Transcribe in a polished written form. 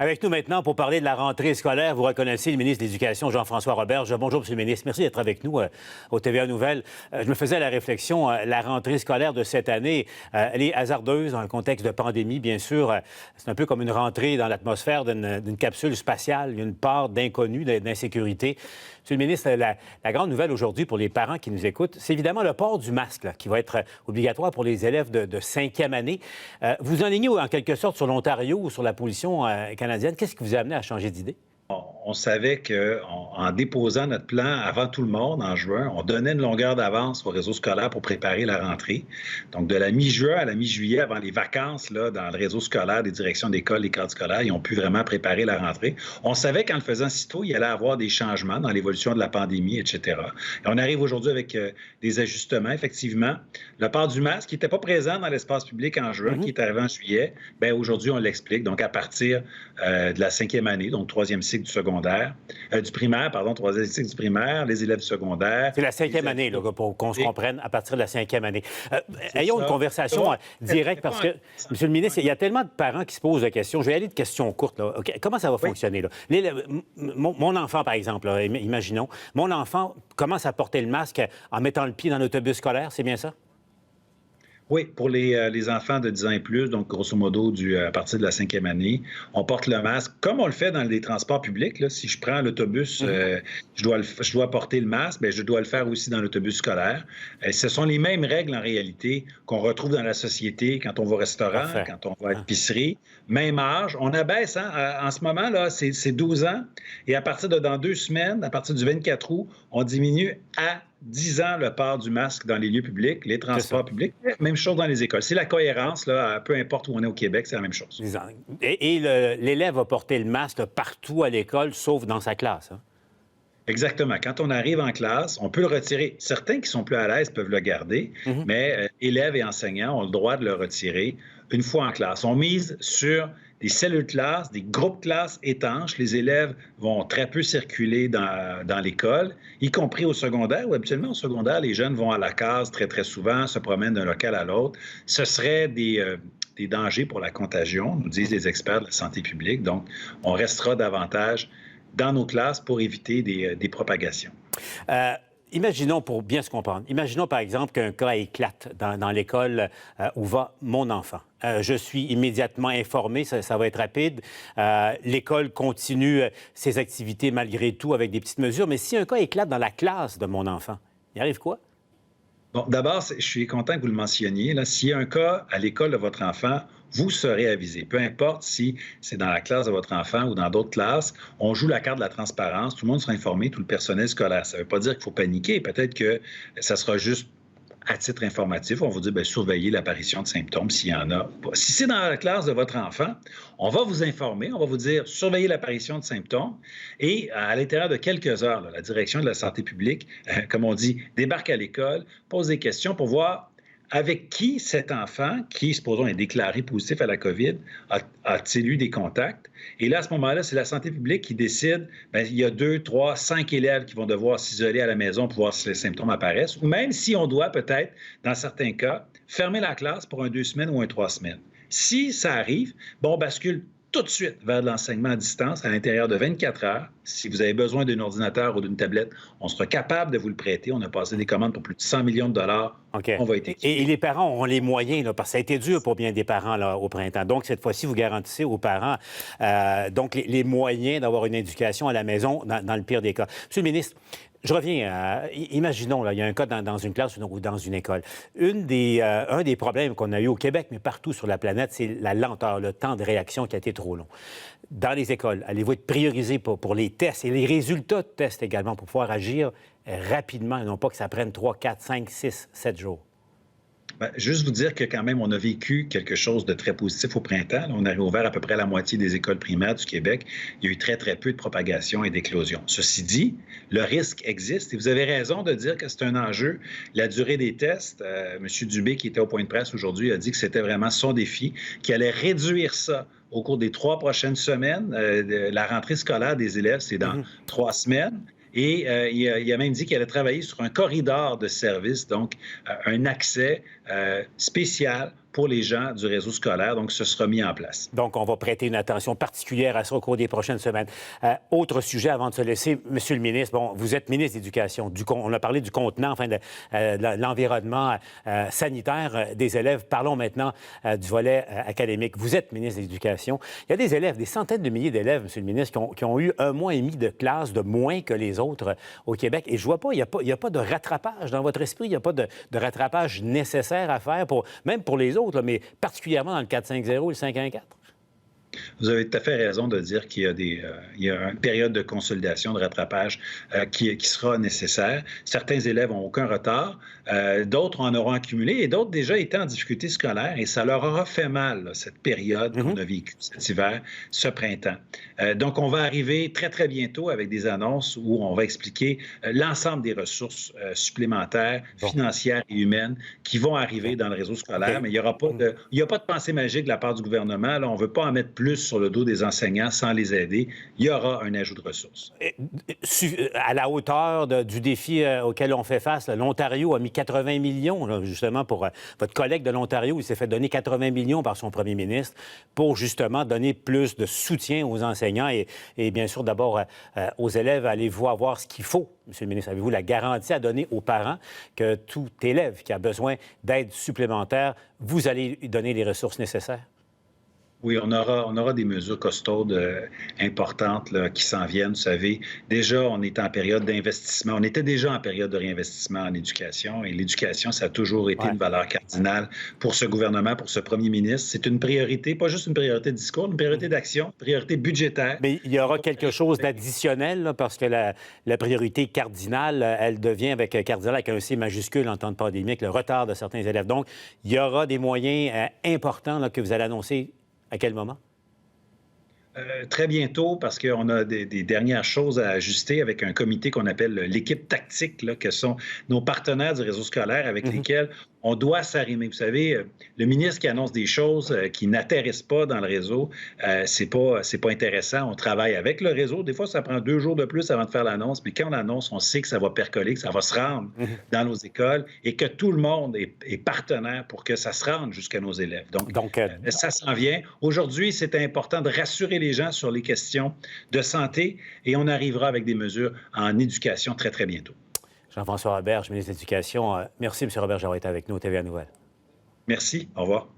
Avec nous maintenant pour parler de la rentrée scolaire, vous reconnaissez le ministre de l'Éducation, Jean-François Roberge. Bonjour, M. le ministre. Merci d'être avec nous au TVA Nouvelles. Je me faisais la réflexion, la rentrée scolaire de cette année, elle est hasardeuse dans le contexte de pandémie, bien sûr. C'est un peu comme une rentrée dans l'atmosphère d'une capsule spatiale. Il y a une part d'inconnu, d'insécurité. M. le ministre, la grande nouvelle aujourd'hui pour les parents qui nous écoutent, c'est évidemment le port du masque là, qui va être obligatoire pour les élèves de 5e année. Vous enlignez en quelque sorte sur l'Ontario ou sur la position canadienne. Qu'est-ce qui vous a amené à changer d'idée? On savait qu'en déposant notre plan avant tout le monde en juin, on donnait une longueur d'avance au réseau scolaire pour préparer la rentrée. Donc, de la mi-juin à la mi-juillet, avant les vacances, là, dans le réseau scolaire, des directions d'école, les cadres scolaires, ils ont pu vraiment préparer la rentrée. On savait qu'en le faisant si tôt, il y allait avoir des changements dans l'évolution de la pandémie, etc. Et on arrive aujourd'hui avec des ajustements, effectivement. Le port du masque, qui n'était pas présent dans l'espace public en juin, qui est arrivé en juillet, bien aujourd'hui, on l'explique. Donc, à partir de la 5e année, donc 3e cycle du secondaire, du primaire, pardon, 3e cycle du primaire, les élèves du secondaire. C'est la 5e année, là, pour qu'on se comprenne, à partir de la 5e année. Ayons une conversation directe, parce que, Monsieur le ministre, il y a tellement de parents qui se posent la question. Je vais aller de questions courtes. Là. Okay. Comment ça va fonctionner? Là? Mon enfant, par exemple, là, imaginons, mon enfant commence à porter le masque en mettant le pied dans l'autobus scolaire, c'est bien ça? Oui, pour les enfants de 10 ans et plus, donc grosso modo à partir de la 5e année, on porte le masque comme on le fait dans les transports publics. Là. Si je prends l'autobus, je dois porter le masque, bien, je dois le faire aussi dans l'autobus scolaire. Ce sont les mêmes règles en réalité qu'on retrouve dans la société quand on va au restaurant, quand on va à l'épicerie. Même âge. On abaisse, en ce moment, là, c'est 12 ans. Et à partir de dans 2 semaines, à partir du 24 août, on diminue à 10 ans le port du masque dans les lieux publics, les transports publics. Même chose dans les écoles. C'est la cohérence, là, peu importe où on est au Québec, c'est la même chose. Et l'élève va porter le masque là, partout à l'école, sauf dans sa classe. Hein? Exactement. Quand on arrive en classe, on peut le retirer. Certains qui sont plus à l'aise peuvent le garder, mais élèves et enseignants ont le droit de le retirer une fois en classe. On mise sur des cellules classe, des groupes classes étanches. Les élèves vont très peu circuler dans l'école, y compris au secondaire, où habituellement au secondaire, les jeunes vont à la case très, très souvent, se promènent d'un local à l'autre. Ce serait des dangers pour la contagion, nous disent les experts de la santé publique. Donc, on restera davantage dans nos classes pour éviter des propagations. Imaginons, pour bien se comprendre, imaginons par exemple qu'un cas éclate dans l'école où va mon enfant. Je suis immédiatement informé, ça va être rapide. L'école continue ses activités malgré tout avec des petites mesures. Mais si un cas éclate dans la classe de mon enfant, il arrive quoi? Bon, d'abord, je suis content que vous le mentionniez. S'il y a un cas à l'école de votre enfant, vous serez avisé. Peu importe si c'est dans la classe de votre enfant ou dans d'autres classes, on joue la carte de la transparence. Tout le monde sera informé, tout le personnel scolaire. Ça ne veut pas dire qu'il faut paniquer. Peut-être que ça sera juste à titre informatif. On va vous dire, bien, surveillez l'apparition de symptômes s'il y en a pas. Si c'est dans la classe de votre enfant, on va vous informer, on va vous dire, surveillez l'apparition de symptômes. Et à l'intérieur de quelques heures, là, la direction de la santé publique, comme on dit, débarque à l'école, pose des questions pour voir avec qui cet enfant, qui, supposons, est déclaré positif à la COVID, a-t-il eu des contacts? Et là, à ce moment-là, c'est la santé publique qui décide, bien, il y a 2, 3, 5 élèves qui vont devoir s'isoler à la maison pour voir si les symptômes apparaissent, ou même si on doit peut-être, dans certains cas, fermer la classe pour 2 semaines ou 3 semaines. Si ça arrive, bon, on bascule tout de suite vers de l'enseignement à distance à l'intérieur de 24 heures. Si vous avez besoin d'un ordinateur ou d'une tablette, on sera capable de vous le prêter. On a passé des commandes pour plus de 100 millions de dollars. Okay. On va être équipés. Et les parents auront les moyens, là, parce que ça a été dur pour bien des parents là, au printemps. Donc, cette fois-ci, vous garantissez aux parents donc les moyens d'avoir une éducation à la maison dans le pire des cas. Monsieur le ministre, je reviens imaginons, là, il y a un cas dans une classe ou dans une école. Un des problèmes qu'on a eu au Québec, mais partout sur la planète, c'est la lenteur, le temps de réaction qui a été trop long. Dans les écoles, allez-vous être priorisé pour les tests et les résultats de tests également pour pouvoir agir rapidement et non pas que ça prenne 3, 4, 5, 6, 7 jours? Bien, juste vous dire que quand même, on a vécu quelque chose de très positif au printemps. On a réouvert à peu près la moitié des écoles primaires du Québec. Il y a eu très, très peu de propagation et d'éclosion. Ceci dit, le risque existe et vous avez raison de dire que c'est un enjeu. La durée des tests, M. Dubé, qui était au point de presse aujourd'hui, a dit que c'était vraiment son défi, qu'il allait réduire ça au cours des 3 prochaines semaines. La rentrée scolaire des élèves, c'est dans 3 semaines. Et il a même dit qu'il allait travailler sur un corridor de services, donc un accès spécial pour les gens du réseau scolaire. Donc, ce sera mis en place. Donc, on va prêter une attention particulière à ça au cours des prochaines semaines. Autre sujet avant de se laisser, Monsieur le ministre, bon, vous êtes ministre de l'Éducation. On a parlé du contenant, enfin, de l'environnement sanitaire des élèves. Parlons maintenant du volet académique. Vous êtes ministre de l'Éducation. Il y a des élèves, des centaines de milliers d'élèves, Monsieur le ministre, qui ont eu 1 mois et demi de classe de moins que les autres au Québec. Et je vois pas, il n'y a pas de rattrapage dans votre esprit. Il n'y a pas de rattrapage nécessaire à faire, même pour les autres, là, mais particulièrement dans le 4-5-0 et le 5-1-4. Vous avez tout à fait raison de dire qu'il y a une période de consolidation, de rattrapage qui sera nécessaire. Certains élèves n'ont aucun retard, d'autres en auront accumulé et d'autres déjà étaient en difficulté scolaire et ça leur aura fait mal, là, cette période qu'on a vécue cet hiver, ce printemps. Donc, on va arriver très, très bientôt avec des annonces où on va expliquer l'ensemble des ressources supplémentaires, financières et humaines qui vont arriver dans le réseau scolaire, mais il n'y a pas de pensée magique de la part du gouvernement. Là, on ne veut pas en mettre plus sur le dos des enseignants sans les aider. Il y aura un ajout de ressources. À la hauteur du défi auquel on fait face, l'Ontario a mis 80 millions, là, justement, pour votre collègue de l'Ontario. Il s'est fait donner 80 millions par son premier ministre pour, justement, donner plus de soutien aux enseignants et bien sûr, d'abord, aux élèves. Allez-vous avoir ce qu'il faut, Monsieur le ministre? Avez-vous la garantie à donner aux parents que tout élève qui a besoin d'aide supplémentaire, vous allez lui donner les ressources nécessaires? Oui, on aura des mesures costaudes importantes là, qui s'en viennent. Vous savez, déjà, on est en période d'investissement. On était déjà en période de réinvestissement en éducation et l'éducation, ça a toujours été une valeur cardinale pour ce gouvernement, pour ce premier ministre. C'est une priorité, pas juste une priorité de discours, une priorité d'action, une priorité budgétaire. Mais il y aura quelque chose d'additionnel là, parce que la priorité cardinale, elle devient cardinal avec un C majuscule en temps de pandémie, avec le retard de certains élèves. Donc, il y aura des moyens importants là, que vous allez annoncer. À quel moment? Très bientôt, parce qu'on a des dernières choses à ajuster avec un comité qu'on appelle l'équipe tactique, là, que sont nos partenaires du réseau scolaire avec lesquels on doit s'arrimer. Vous savez, le ministre qui annonce des choses qui n'atterrissent pas dans le réseau, c'est pas intéressant. On travaille avec le réseau. Des fois, ça prend 2 jours de plus avant de faire l'annonce, mais quand on annonce, on sait que ça va percoler, que ça va se rendre dans nos écoles et que tout le monde est partenaire pour que ça se rende jusqu'à nos élèves. Donc ça s'en vient. Aujourd'hui, c'est important de rassurer les gens sur les questions de santé et on arrivera avec des mesures en éducation très, très bientôt. Jean-François Roberge, ministre de l'Éducation. Merci, M. Roberge, d'avoir été avec nous au TVA Nouvelles. Merci. Au revoir.